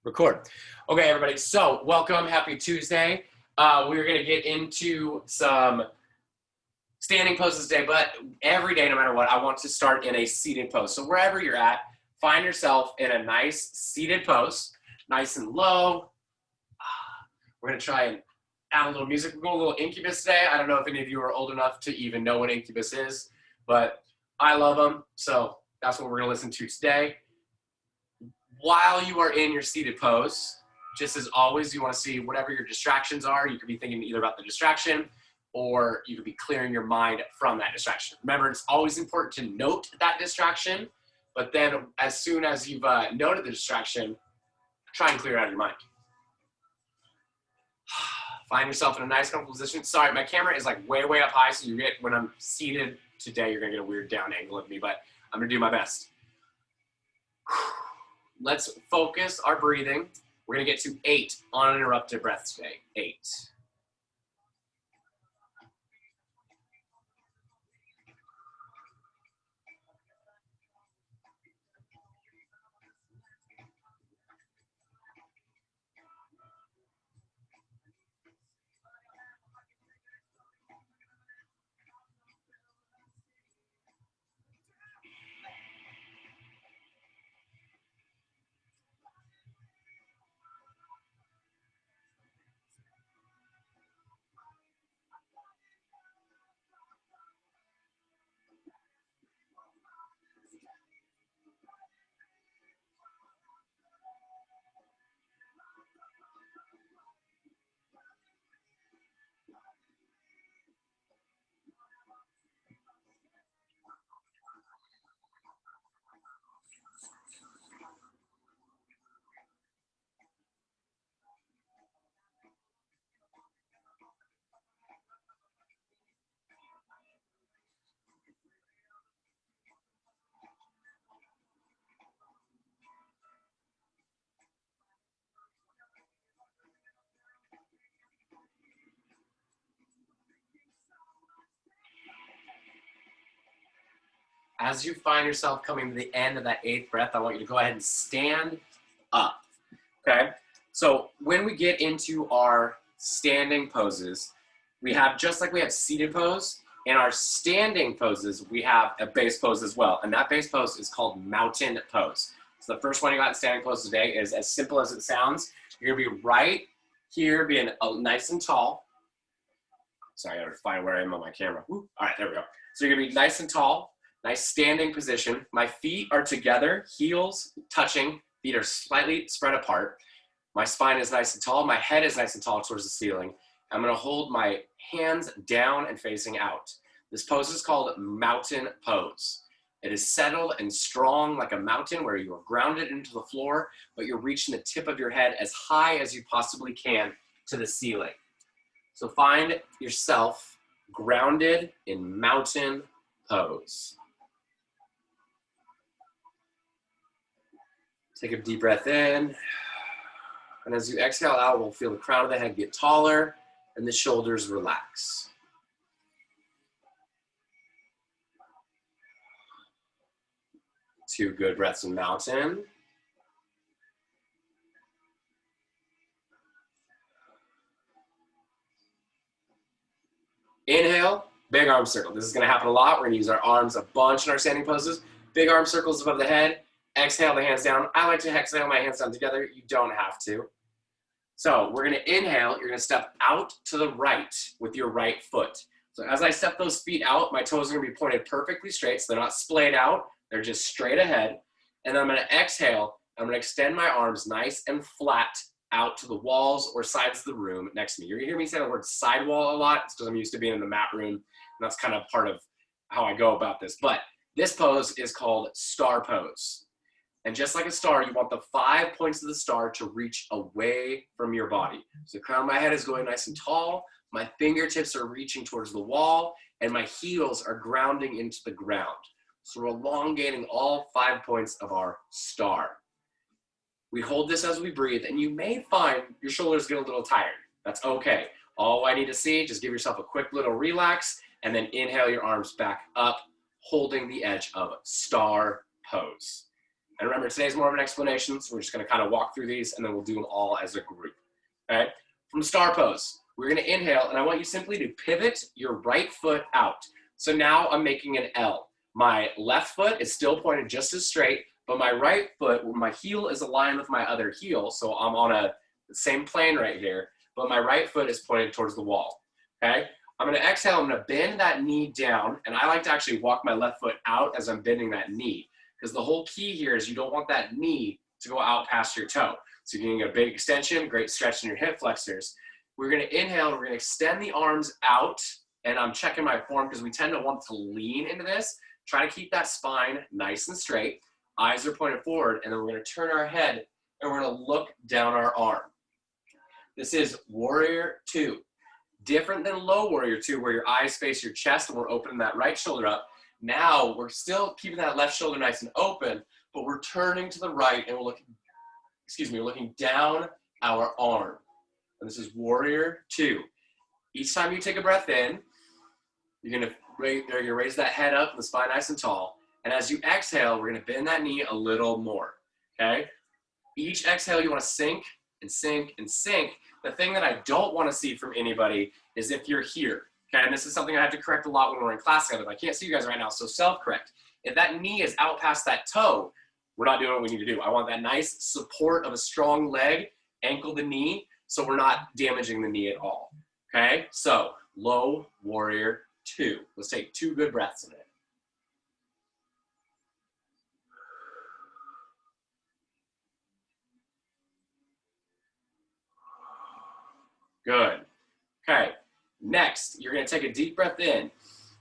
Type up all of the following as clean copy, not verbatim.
Record. Okay, everybody. So, welcome. Happy Tuesday. We're going to get into some standing poses today, but every day, no matter what, I want to start in a seated pose. So, wherever you're at, find yourself in a nice seated pose, nice and low. We're going to try and add a little music. We're going a little Incubus today. I don't know if any of you are old enough to even know what Incubus is, but I love them. So, that's what we're going to listen to today. While you are in your seated pose, just as always, you want to see whatever your distractions are. You could be thinking either about the distraction or you could be clearing your mind from that distraction. Remember, it's always important to note that distraction, but then as soon as you've noted the distraction, try and clear it out of your mind. Find yourself in a nice, comfortable position. Sorry, my camera is like way, way up high, so when I'm seated today, you're gonna get a weird down angle of me, but I'm gonna do my best. Let's focus our breathing. We're gonna get to 8 uninterrupted breaths today. 8. As you find yourself coming to the end of that 8th breath, I want you to go ahead and stand up, okay? So when we get into our standing poses, we have, just like we have seated pose, in our standing poses, we have a base pose as well. And that base pose is called mountain pose. So the first one you got in standing pose today is as simple as it sounds. You're gonna be right here, being nice and tall. Sorry, I gotta find where I am on my camera. Woo. All right, there we go. So you're gonna be nice and tall. Nice standing position. My feet are together, heels touching, feet are slightly spread apart. My spine is nice and tall. My head is nice and tall towards the ceiling. I'm gonna hold my hands down and facing out. This pose is called mountain pose. It is settled and strong like a mountain where you are grounded into the floor, but you're reaching the tip of your head as high as you possibly can to the ceiling. So find yourself grounded in mountain pose. Take a deep breath in, and as you exhale out, we'll feel the crown of the head get taller and the shoulders relax. Two good breaths in mountain. Inhale, big arm circle. This is gonna happen a lot. We're gonna use our arms a bunch in our standing poses. Big arm circles above the head. Exhale the hands down. I like to exhale my hands down together. You don't have to. So we're gonna inhale. You're gonna step out to the right with your right foot. So as I step those feet out, my toes are gonna be pointed perfectly straight. So they're not splayed out. They're just straight ahead. And then I'm gonna exhale. I'm gonna extend my arms nice and flat out to the walls or sides of the room next to me. You're gonna hear me say the word sidewall a lot. It's because I'm used to being in the mat room. And that's kind of part of how I go about this. But this pose is called star pose. And just like a star, you want the 5 points of the star to reach away from your body. So the crown of my head is going nice and tall. My fingertips are reaching towards the wall, and my heels are grounding into the ground. So we're elongating all 5 points of our star. We hold this as we breathe, and you may find your shoulders get a little tired. That's okay. All I need to see, just give yourself a quick little relax, and then inhale your arms back up, holding the edge of star pose. And remember, today's more of an explanation, so we're just gonna kind of walk through these and then we'll do them all as a group, okay? From star pose, we're gonna inhale, and I want you simply to pivot your right foot out. So now I'm making an L. My left foot is still pointed just as straight, but my right foot, my heel is aligned with my other heel, so I'm on the same plane right here, but my right foot is pointed towards the wall, okay? I'm gonna exhale, I'm gonna bend that knee down, and I like to actually walk my left foot out as I'm bending that knee, because the whole key here is you don't want that knee to go out past your toe. So you're getting a big extension, great stretch in your hip flexors. We're gonna inhale, and we're gonna extend the arms out, and I'm checking my form because we tend to want to lean into this. Try to keep that spine nice and straight. Eyes are pointed forward, and then we're gonna turn our head, and we're gonna look down our arm. This is warrior two. Different than low warrior two, where your eyes face your chest and we're opening that right shoulder up. Now we're still keeping that left shoulder nice and open, but we're turning to the right and we're looking, we're looking down our arm. And this is warrior two. Each time you take a breath in, you're gonna raise that head up and the spine nice and tall. And as you exhale, we're gonna bend that knee a little more, okay? Each exhale, you wanna sink and sink and sink. The thing that I don't wanna see from anybody is if you're here, okay? And this is something I have to correct a lot when we're in class together, but I can't see you guys right now, so self-correct. If that knee is out past that toe, we're not doing what we need to do. I want that nice support of a strong leg, ankle the knee, so we're not damaging the knee at all, okay? So, low warrior two. Let's take 2 good breaths in it. Good. Okay, next, you're gonna take a deep breath in, and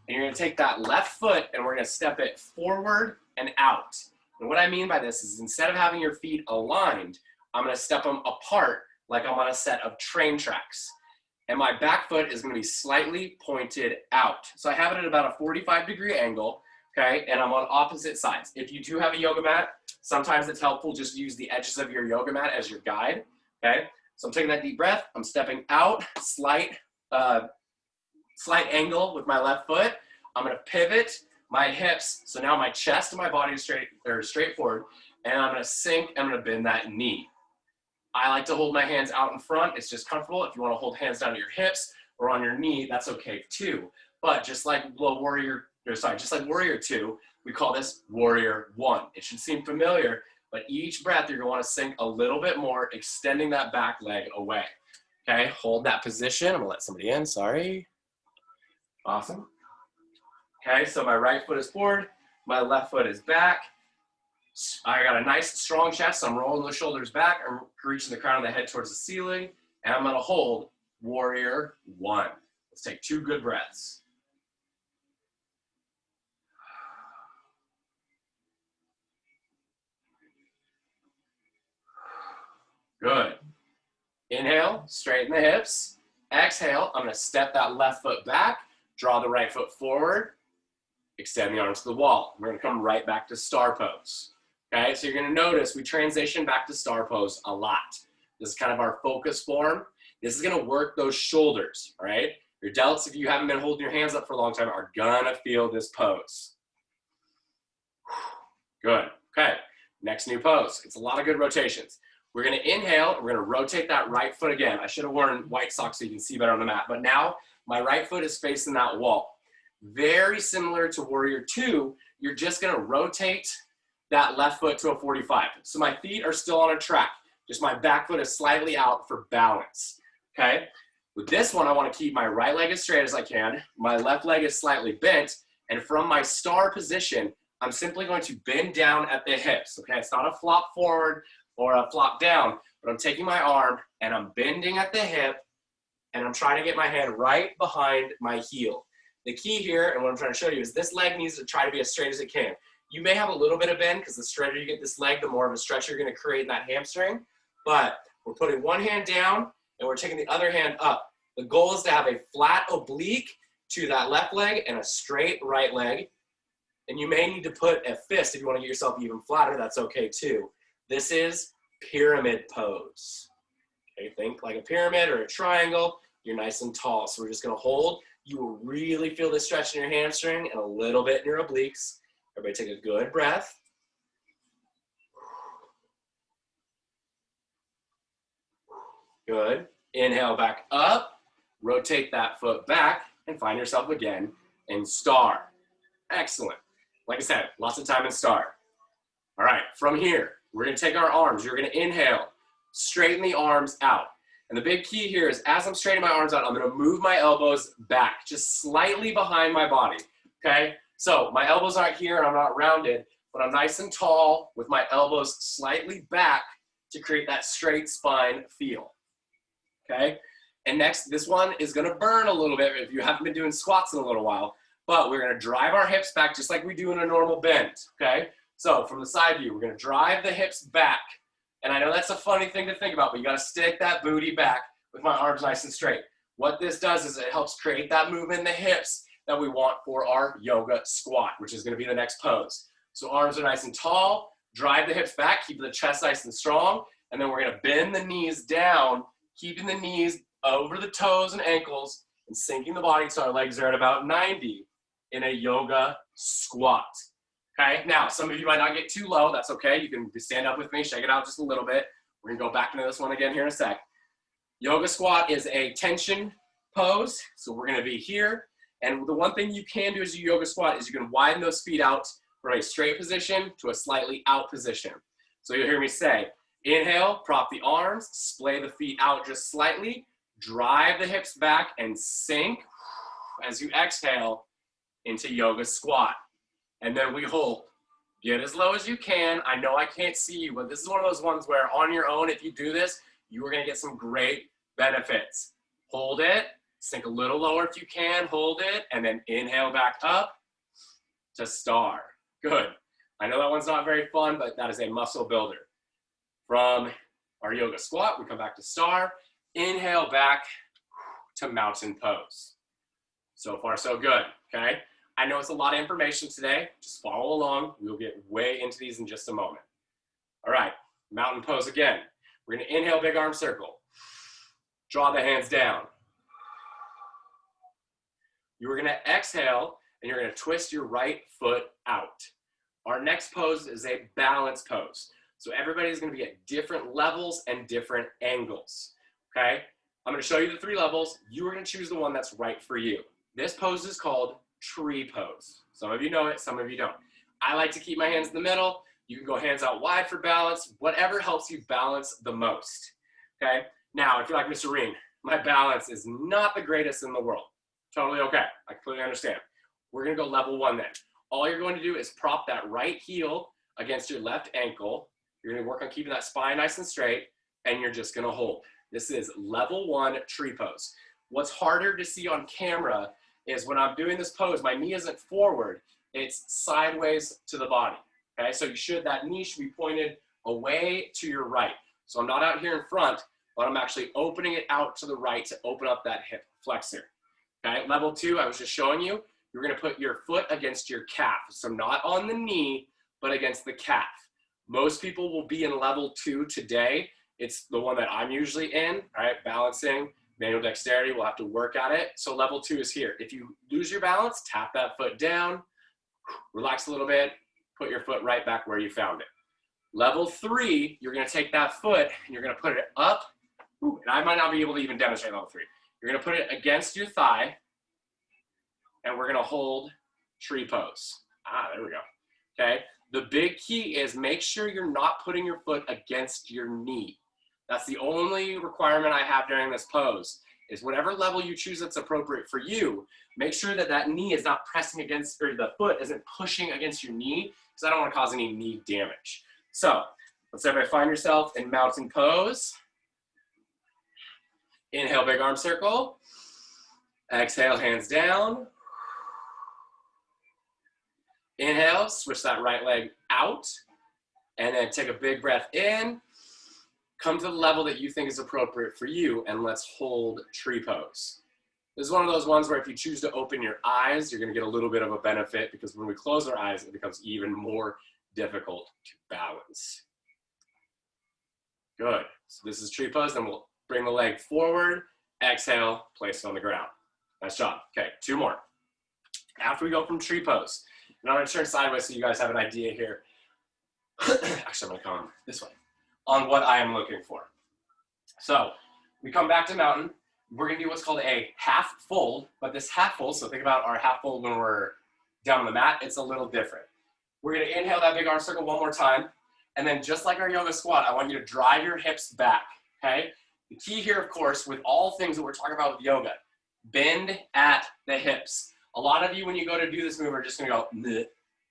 you're gonna take that left foot, and we're gonna step it forward and out. And what I mean by this is instead of having your feet aligned, I'm gonna step them apart like I'm on a set of train tracks. And my back foot is gonna be slightly pointed out. So I have it at about a 45-degree angle, okay? And I'm on opposite sides. If you do have a yoga mat, sometimes it's helpful just to use the edges of your yoga mat as your guide, okay? So I'm taking that deep breath, I'm stepping out, slight angle with my left foot. I'm gonna pivot my hips, so now my chest and my body is straight forward, and I'm gonna sink, I'm gonna bend that knee. I like to hold my hands out in front, it's just comfortable. If you wanna hold hands down to your hips or on your knee, that's okay too. But just like warrior two, we call this warrior one. It should seem familiar, but each breath you're gonna wanna sink a little bit more, extending that back leg away. Okay, hold that position. I'm gonna let somebody in, sorry. Awesome. Okay, so my right foot is forward, my left foot is back. I got a nice strong chest, so I'm rolling the shoulders back, I'm reaching the crown of the head towards the ceiling, and I'm gonna hold warrior one. Let's take 2 good breaths. Good. Inhale, straighten the hips. Exhale, I'm gonna step that left foot back, draw the right foot forward, extend the arms to the wall. We're gonna come right back to star pose. Okay, so you're gonna notice we transition back to star pose a lot. This is kind of our focus form. This is gonna work those shoulders, all right? Your delts, if you haven't been holding your hands up for a long time, are gonna feel this pose. Good, okay. Next new pose. It's a lot of good rotations. We're gonna inhale, we're gonna rotate that right foot again. I should have worn white socks so you can see better on the mat, but now my right foot is facing that wall. Very similar to warrior two, you're just gonna rotate that left foot to a 45. So my feet are still on a track, just my back foot is slightly out for balance, okay? With this one, I wanna keep my right leg as straight as I can, my left leg is slightly bent, and from my star position, I'm simply going to bend down at the hips, okay? It's not a flop forward or a flop down, but I'm taking my arm and I'm bending at the hip, and I'm trying to get my hand right behind my heel. The key here, and what I'm trying to show you, is this leg needs to try to be as straight as it can. You may have a little bit of bend, because the straighter you get this leg, the more of a stretch you're gonna create in that hamstring, but we're putting one hand down, and we're taking the other hand up. The goal is to have a flat oblique to that left leg and a straight right leg, and you may need to put a fist if you wanna get yourself even flatter, that's okay too. This is pyramid pose. Okay, think like a pyramid or a triangle, you're nice and tall, so we're just gonna hold. You will really feel the stretch in your hamstring and a little bit in your obliques. Everybody take a good breath. Good. Inhale back up. Rotate that foot back and find yourself again in star. Excellent. Like I said, lots of time in star. All right, from here, we're gonna take our arms. You're gonna inhale, straighten the arms out. And the big key here is as I'm straightening my arms out, I'm gonna move my elbows back, just slightly behind my body, okay? So my elbows aren't here and I'm not rounded, but I'm nice and tall with my elbows slightly back to create that straight spine feel, okay? And next, this one is gonna burn a little bit if you haven't been doing squats in a little while, but we're gonna drive our hips back just like we do in a normal bend, okay? So from the side view, we're gonna drive the hips back. And I know that's a funny thing to think about, but you gotta stick that booty back with my arms nice and straight. What this does is it helps create that movement in the hips that we want for our yoga squat, which is gonna be the next pose. So arms are nice and tall, drive the hips back, keep the chest nice and strong, and then we're gonna bend the knees down, keeping the knees over the toes and ankles, and sinking the body so our legs are at about 90 in a yoga squat. Okay, now some of you might not get too low, that's okay. You can stand up with me, shake it out just a little bit. We're gonna go back into this one again here in a sec. Yoga squat is a tension pose, so we're gonna be here. And the one thing you can do as you yoga squat is you can widen those feet out from a straight position to a slightly out position. So you'll hear me say, inhale, prop the arms, splay the feet out just slightly, drive the hips back and sink as you exhale into yoga squat. And then we hold. Get as low as you can. I know I can't see you, but this is one of those ones where on your own, if you do this, you are gonna get some great benefits. Hold it, sink a little lower if you can, hold it, and then inhale back up to star. Good. I know that one's not very fun, but that is a muscle builder. From our yoga squat, we come back to star. Inhale back to mountain pose. So far, so good, okay? I know it's a lot of information today. Just follow along. We'll get way into these in just a moment. All right, mountain pose again. We're gonna inhale, big arm circle. Draw the hands down. You're gonna exhale, and you're gonna twist your right foot out. Our next pose is a balance pose. So everybody's gonna be at different levels and different angles, okay? I'm gonna show you the 3 levels. You are gonna choose the one that's right for you. This pose is called tree pose. Some of you know it, some of you don't. I like to keep my hands in the middle. You can go hands out wide for balance, whatever helps you balance the most, okay? Now, if you're like Mr. Rien, my balance is not the greatest in the world. Totally okay, I completely understand. We're gonna go level 1 then. All you're going to do is prop that right heel against your left ankle. You're gonna work on keeping that spine nice and straight, and you're just gonna hold. This is level 1 tree pose. What's harder to see on camera is when I'm doing this pose, my knee isn't forward, it's sideways to the body, okay? So that knee should be pointed away to your right. So I'm not out here in front, but I'm actually opening it out to the right to open up that hip flexor, okay? Level 2, I was just showing you, you're gonna put your foot against your calf. So not on the knee, but against the calf. Most people will be in level 2 today. It's the one that I'm usually in, all right? Balancing, manual dexterity, we'll have to work at it. So level 2 is here. If you lose your balance, tap that foot down, relax a little bit, put your foot right back where you found it. Level 3, you're gonna take that foot and you're gonna put it up, and I might not be able to even demonstrate level 3. You're gonna put it against your thigh, and we're gonna hold tree pose. There we go, okay? The big key is make sure you're not putting your foot against your knee. That's the only requirement I have during this pose, is whatever level you choose that's appropriate for you, make sure that that knee is not pressing against, or the foot isn't pushing against your knee, because I don't want to cause any knee damage. So, let's everybody find yourself in mountain pose. Inhale, big arm circle. Exhale, hands down. Inhale, switch that right leg out, and then take a big breath in. Come to the level that you think is appropriate for you, and let's hold tree pose. This is one of those ones where if you choose to open your eyes, you're gonna get a little bit of a benefit, because when we close our eyes, it becomes even more difficult to balance. Good, so this is tree pose, then we'll bring the leg forward, exhale, place it on the ground. Nice job, okay, 2 more. After we go from tree pose, and I'm gonna turn sideways so you guys have an idea here. Actually, I'm gonna come this way, on what I am looking for. So We come back to mountain. We're gonna do what's called a half fold, but this half fold, so think about our half fold when we're down on the mat, it's a little different. We're gonna inhale that big arm circle one more time, and then just like our yoga squat, I want you to drive your hips back, okay? The key here, of course, with all things that we're talking about with yoga, bend at the hips. A lot of you, when you go to do this move, are just gonna go, bleh,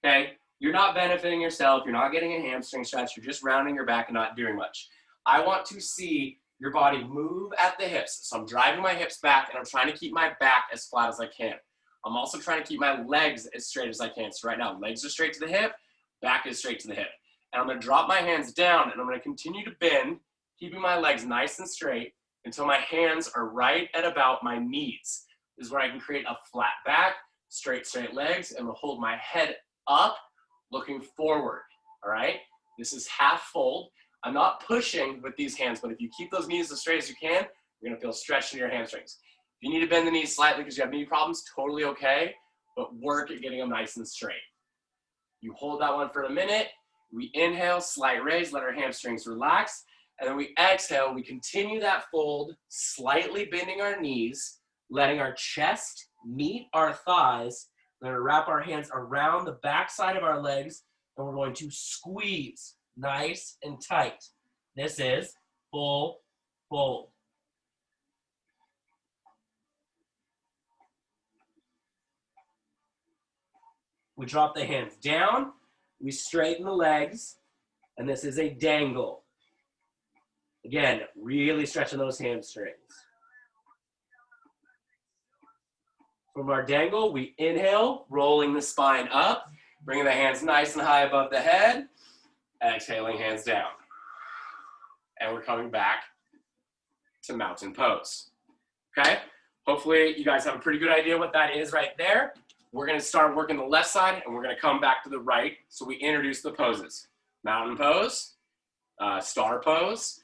okay? You're not benefiting yourself, you're not getting a hamstring stretch, you're just rounding your back and not doing much. I want to see your body move at the hips. So I'm driving my hips back and I'm trying to keep my back as flat as I can. I'm also trying to keep my legs as straight as I can. So right now, legs are straight to the hip, back is straight to the hip. And I'm gonna drop my hands down and I'm gonna continue to bend, keeping my legs nice and straight until my hands are right at about my knees. This is where I can create a flat back, straight legs, and we'll hold my head up, looking forward, all right? This is half fold. I'm not pushing with these hands, but if you keep those knees as straight as you can, you're gonna feel stretched in your hamstrings. If you need to bend the knees slightly because you have knee problems, totally okay, but work at getting them nice and straight. You hold that one for a minute, we inhale, slight raise, let our hamstrings relax, and then we exhale, we continue that fold, slightly bending our knees, letting our chest meet our thighs. We're gonna wrap our hands around the back side of our legs, and we're going to squeeze nice and tight. This is full fold. We drop the hands down, we straighten the legs, and this is a dangle. Again, really stretching those hamstrings. From our dangle, we inhale, rolling the spine up, bringing the hands nice and high above the head, exhaling, hands down. And we're coming back to mountain pose, okay? Hopefully you guys have a pretty good idea what that is right there. We're gonna start working the left side and we're gonna come back to the right. So we introduce the poses. Mountain pose, star pose,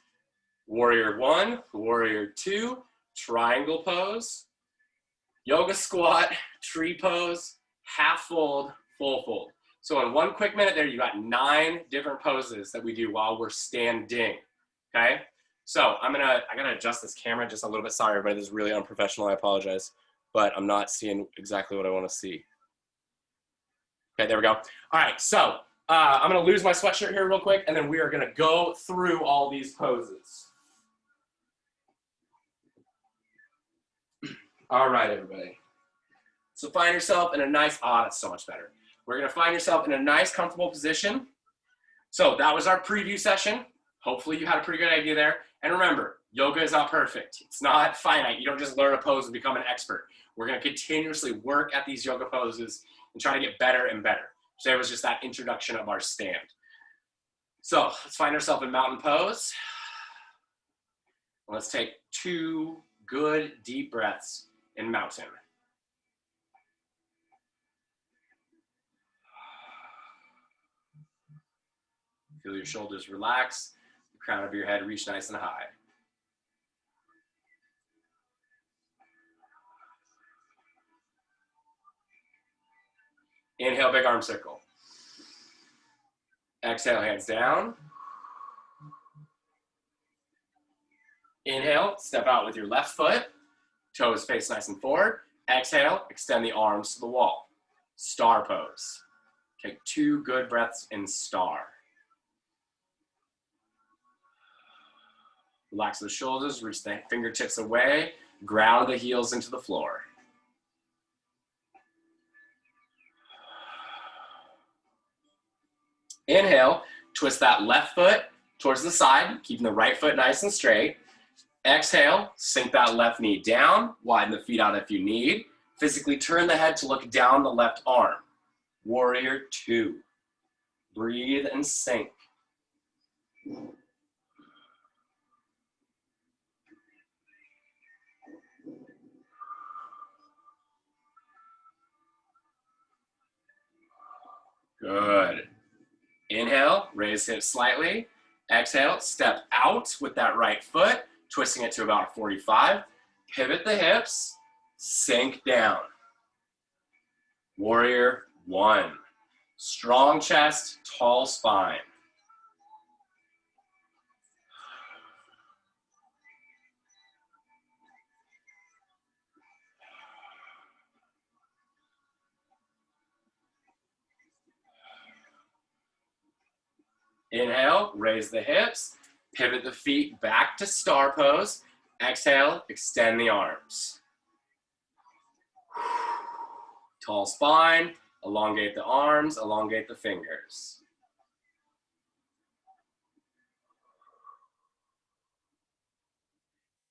warrior 1, warrior 2, triangle pose, yoga squat, tree pose, half fold, full fold. So in one quick minute there, you got 9 different poses that we do while we're standing, okay? So I gotta adjust this camera just a little bit. Sorry, everybody, this is really unprofessional, I apologize, but I'm not seeing exactly what I wanna see. Okay, there we go. All right, so I'm gonna lose my sweatshirt here real quick, and then we are gonna go through all these poses. All right, everybody. So find yourself in a nice, that's so much better. We're gonna find yourself in a nice, comfortable position. So that was our preview session. Hopefully you had a pretty good idea there. And remember, yoga is not perfect. It's not finite. You don't just learn a pose and become an expert. We're gonna continuously work at these yoga poses and try to get better and better. Today was just that introduction of our stand. So let's find ourselves in mountain pose. Let's take 2 good deep breaths in mountain. Feel your shoulders relax, the crown of your head reach nice and high. Inhale, big arm circle. Exhale, hands down. Inhale, step out with your left foot, toes face nice and forward. Exhale, extend the arms to the wall. Star pose. Take 2 good breaths in star. Relax the shoulders, reach the fingertips away, ground the heels into the floor. Inhale, twist that left foot towards the side, keeping the right foot nice and straight. Exhale, sink that left knee down, widen the feet out if you need. Physically turn the head to look down the left arm. Warrior 2. Breathe and sink. Good. Inhale, raise hips slightly. Exhale, step out with that right foot, twisting it to about 45. Pivot the hips, sink down. Warrior 1. Strong chest, tall spine. Inhale, raise the hips, pivot the feet back to star pose. Exhale, extend the arms. Tall spine, elongate the arms, elongate the fingers.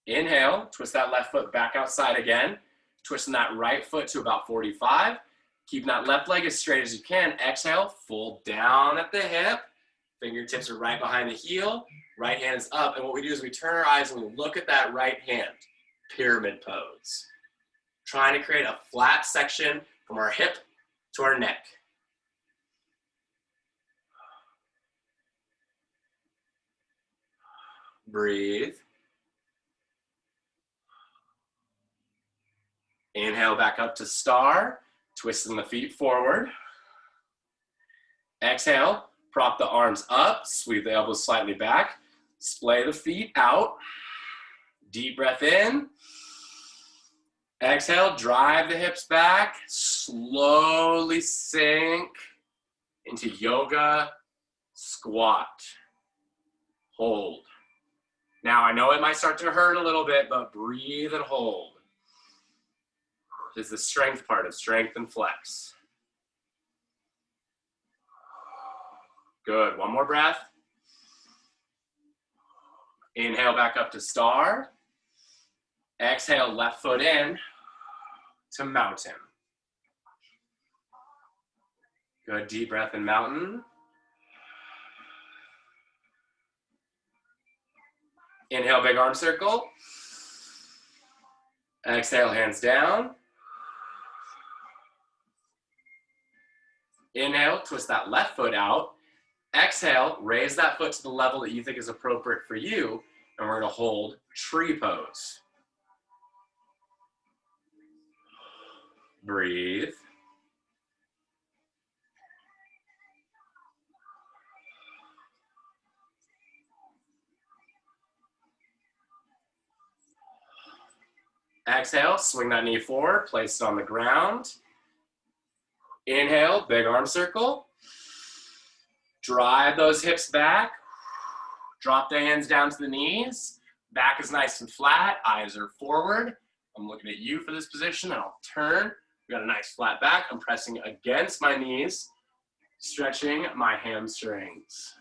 Inhale, twist that left foot back outside again. Twisting that right foot to about 45. Keeping that left leg as straight as you can. Exhale, fold down at the hip. Fingertips are right behind the heel. Right hand is up. And what we do is we turn our eyes and we look at that right hand. Pyramid pose. Trying to create a flat section from our hip to our neck. Breathe. Inhale back up to star, twisting the feet forward. Exhale, prop the arms up, sweep the elbows slightly back, splay the feet out. Deep breath in. Exhale, drive the hips back, slowly sink into yoga squat. Hold. Now I know it might start to hurt a little bit, but breathe and hold. This is the strength part of strength and flex. Good, one more breath. Inhale back up to star. Exhale, left foot in to mountain. Good, deep breath in mountain. Inhale, big arm circle. Exhale, hands down. Inhale, twist that left foot out. Exhale, raise that foot to the level that you think is appropriate for you, and we're gonna hold tree pose. Breathe. Exhale, swing that knee forward, place it on the ground. Inhale, big arm circle. Drive those hips back. Drop the hands down to the knees. Back is nice and flat, eyes are forward. I'm looking at you for this position, and I'll turn. We got a nice flat back. I'm pressing against my knees, stretching my hamstrings.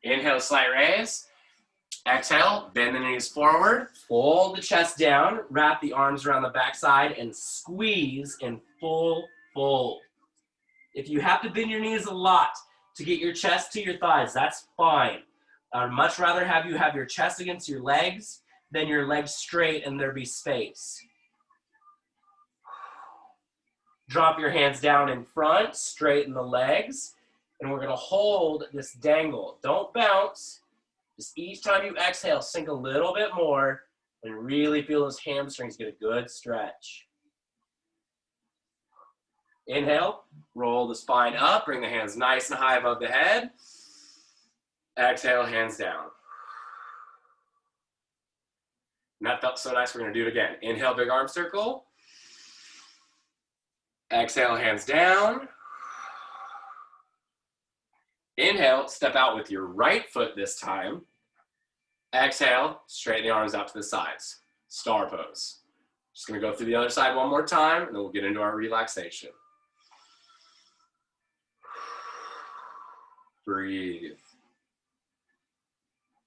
Inhale, slight raise. Exhale, bend the knees forward, fold the chest down, wrap the arms around the backside, and squeeze in full fold. If you have to bend your knees a lot to get your chest to your thighs, that's fine. I'd much rather have you have your chest against your legs than your legs straight and there be space. Drop your hands down in front, straighten the legs, and we're gonna hold this dangle. Don't bounce. Just each time you exhale, sink a little bit more and really feel those hamstrings get a good stretch. Inhale, roll the spine up, bring the hands nice and high above the head. Exhale, hands down. And that felt so nice, we're gonna do it again. Inhale, big arm circle. Exhale, hands down. Inhale, step out with your right foot this time. Exhale, straighten the arms out to the sides. Star pose. Just gonna go through the other side one more time, and then we'll get into our relaxation. Breathe.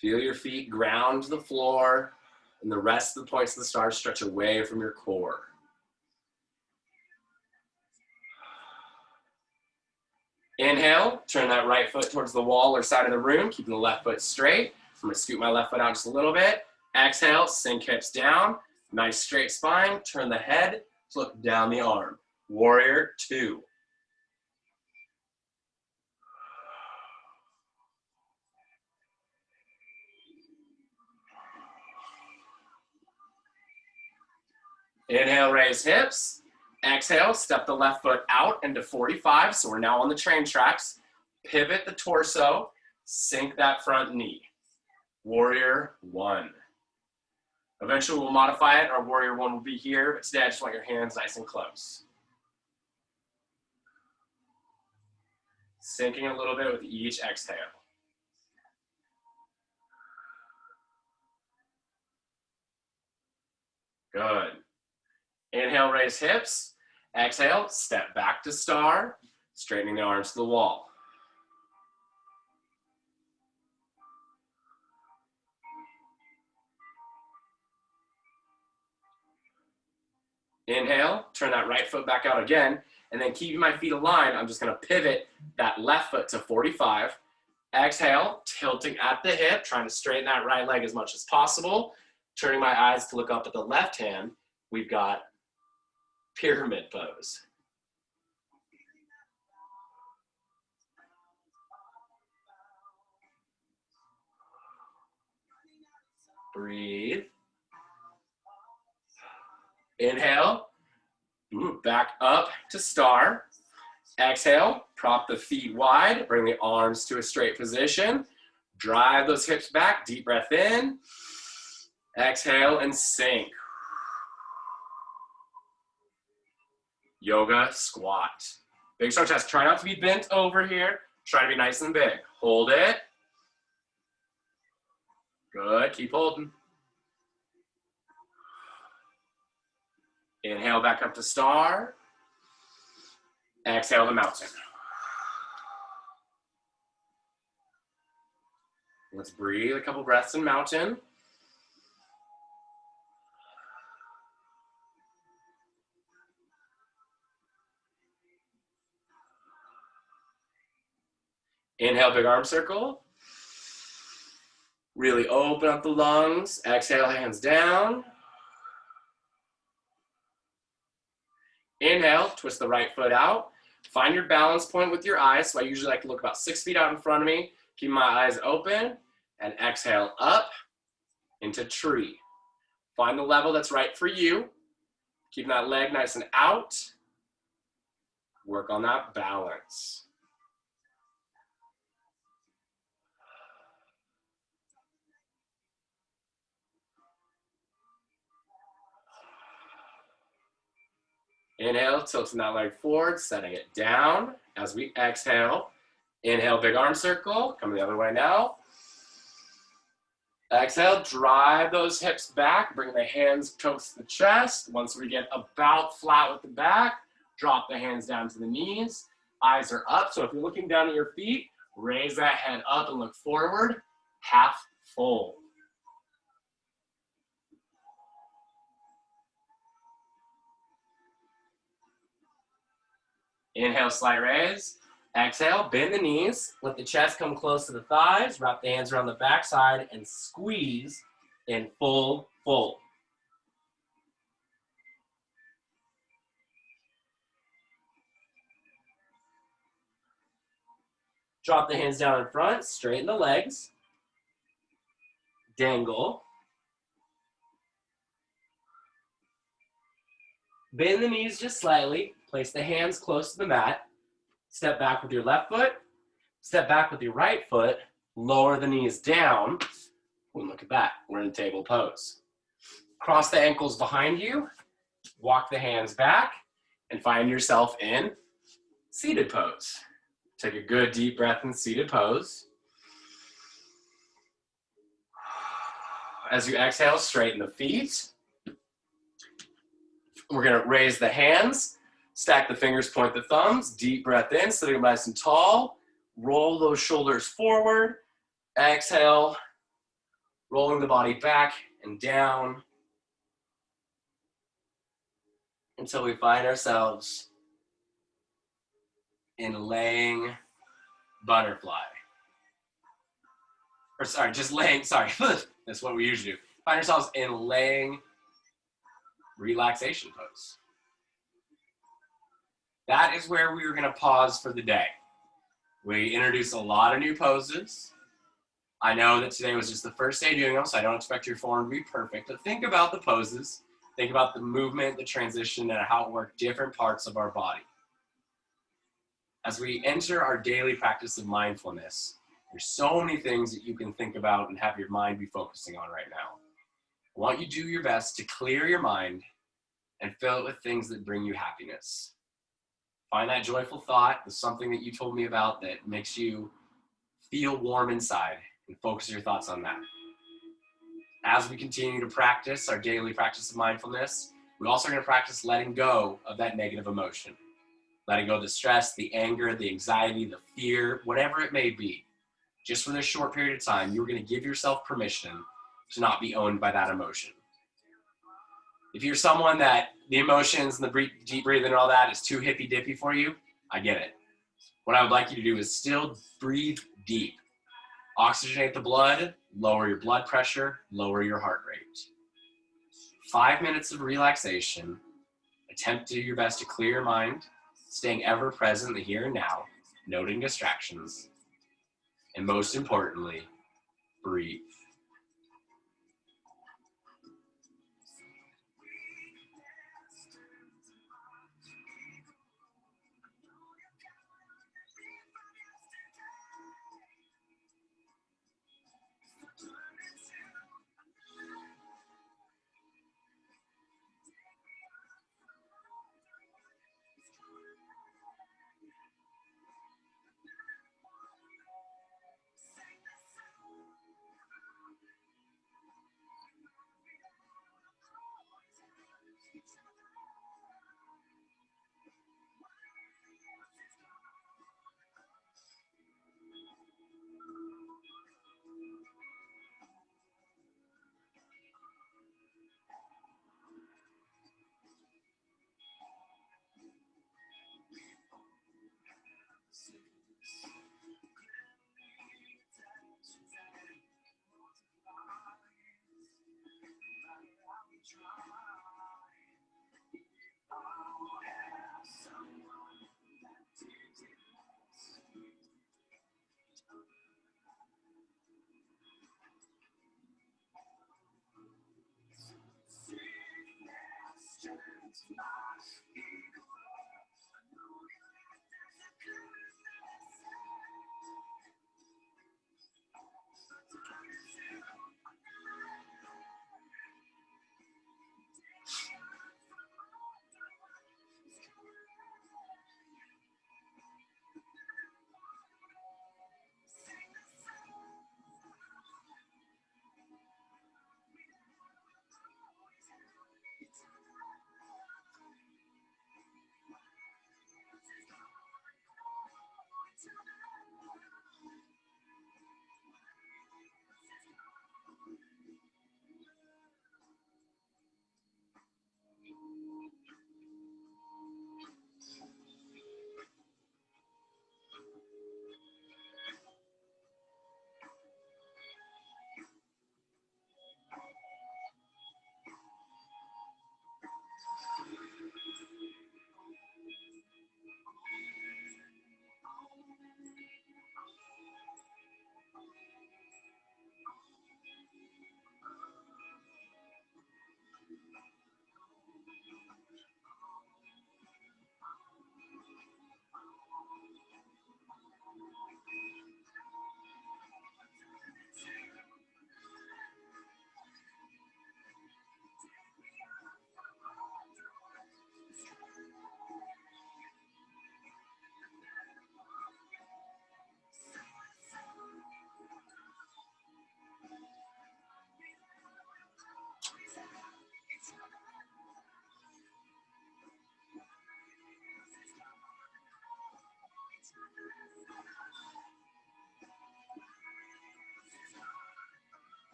Feel your feet ground to the floor, and the rest of the points of the stars stretch away from your core. Inhale, turn that right foot towards the wall or side of the room, keeping the left foot straight. I'm gonna scoot my left foot out just a little bit. Exhale, sink hips down. Nice straight spine, turn the head to look down the arm. Warrior 2. Inhale, raise hips. Exhale, step the left foot out into 45. So we're now on the train tracks. Pivot the torso, sink that front knee. Warrior 1. Eventually we'll modify it. Our Warrior 1 will be here, but today I just want your hands nice and close. Sinking a little bit with each exhale. Good. Inhale, raise hips. Exhale, step back to star, straightening the arms to the wall. Inhale, turn that right foot back out again, and then keeping my feet aligned, I'm just gonna pivot that left foot to 45. Exhale, tilting at the hip, trying to straighten that right leg as much as possible. Turning my eyes to look up at the left hand, we've got pyramid pose. Breathe. Inhale, back up to star. Exhale, prop the feet wide, bring the arms to a straight position. Drive those hips back, deep breath in. Exhale and sink. Yoga squat. Big strong chest. Try not to be bent over here. Try to be nice and big. Hold it. Good, keep holding. Inhale back up to star. Exhale to mountain. Let's breathe a couple breaths in mountain. Inhale, big arm circle. Really open up the lungs. Exhale, hands down. Inhale, twist the right foot out. Find your balance point with your eyes. So I usually like to look about 6 feet out in front of me. Keep my eyes open. And exhale up into tree. Find the level that's right for you. Keep that leg nice and out. Work on that balance. Inhale, tilting that leg forward, setting it down as we exhale. Inhale, big arm circle, coming the other way now. Exhale, drive those hips back, bring the hands close to the chest. Once we get about flat with the back, drop the hands down to the knees. Eyes are up, so if you're looking down at your feet, raise that head up and look forward, half fold. Inhale, slight raise. Exhale, bend the knees. Let the chest come close to the thighs. Wrap the hands around the backside and squeeze in full fold. Drop the hands down in front. Straighten the legs. Dangle. Bend the knees just slightly. Place the hands close to the mat. Step back with your left foot. Step back with your right foot. Lower the knees down. And look at that. We're in table pose. Cross the ankles behind you. Walk the hands back. And find yourself in seated pose. Take a good deep breath in seated pose. As you exhale, straighten the feet. We're going to raise the hands, stack the fingers, point the thumbs, deep breath in, sitting nice and tall. Roll those shoulders forward. Exhale, rolling the body back and down until we find ourselves in laying butterfly. Or sorry, just laying, sorry, that's what we usually do. Find ourselves in laying relaxation pose. That is where we are going to pause for the day. We introduced a lot of new poses. I know that today was just the first day doing them, so I don't expect your form to be perfect, but think about the poses, think about the movement, the transition, and how it works different parts of our body. As we enter our daily practice of mindfulness, there's so many things that you can think about and have your mind be focusing on right now. I want you to do your best to clear your mind and fill it with things that bring you happiness. Find that joyful thought, something that you told me about that makes you feel warm inside, and focus your thoughts on that. As we continue to practice our daily practice of mindfulness, we also are going to practice letting go of that negative emotion. Letting go of the stress, the anger, the anxiety, the fear, whatever it may be. Just for this short period of time, you're going to give yourself permission to not be owned by that emotion. If you're someone that the emotions and the deep breathing and all that is too hippy-dippy for you, I get it. What I would like you to do is still breathe deep. Oxygenate the blood, lower your blood pressure, lower your heart rate. 5 minutes of relaxation. Attempt to do your best to clear your mind, staying ever present in the here and now, noting distractions, and most importantly, breathe.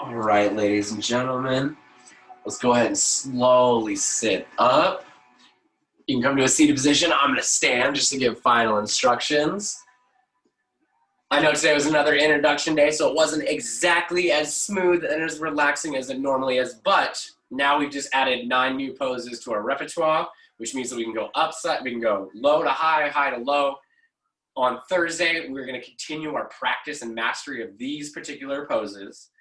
All right, ladies and gentlemen, let's go ahead and slowly sit up. You can come to a seated position. I'm going to stand just to give final instructions. I know today was another introduction day, so it wasn't exactly as smooth and as relaxing as it normally is, but now we've just added 9 new poses to our repertoire, which means that we can go upside, we can go low to high, high to low. On Thursday, we're going to continue our practice and mastery of these particular poses.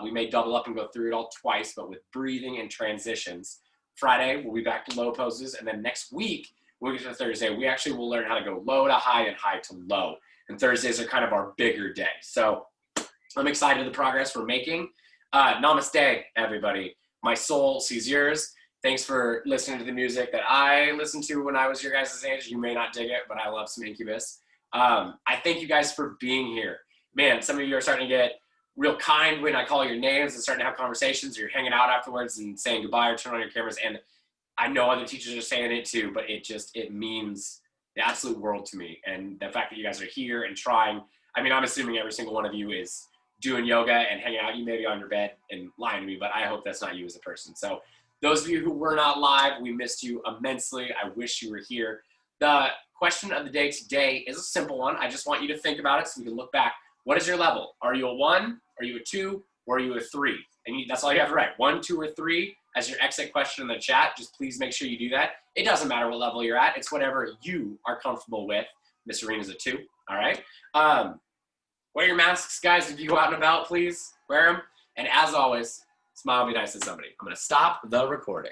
We may double up and go through it all twice, but with breathing and transitions. Friday, we'll be back to low poses, and then next week, when we get to Thursday, we actually will learn how to go low to high and high to low. And Thursdays are kind of our bigger day. So I'm excited the progress we're making. Namaste, everybody. My soul sees yours. Thanks for listening to the music that I listened to when I was your guys' age. You may not dig it, but I love some Incubus. I thank you guys for being here. Man, some of you are starting to get real kind when I call your names and starting to have conversations. You're hanging out afterwards and saying goodbye or turn on your cameras. And I know other teachers are saying it too, but it means the absolute world to me. And the fact that you guys are here and trying, I mean, I'm assuming every single one of you is doing yoga and hanging out. You may be on your bed and lying to me, but I hope that's not you as a person. So those of you who were not live, we missed you immensely. I wish you were here. The question of the day today is a simple one. I just want you to think about it so we can look back. What is your level? Are you a 1? Are you a 2? Or are you a 3? And that's all you have to write. 1, 2, or 3 as your exit question in the chat. Just please make sure you do that. It doesn't matter what level you're at. It's whatever you are comfortable with. Miss Arena's a 2. All right. Wear your masks, guys. If you go out and about, please wear them. And as always, smile, be nice to somebody. I'm going to stop the recording.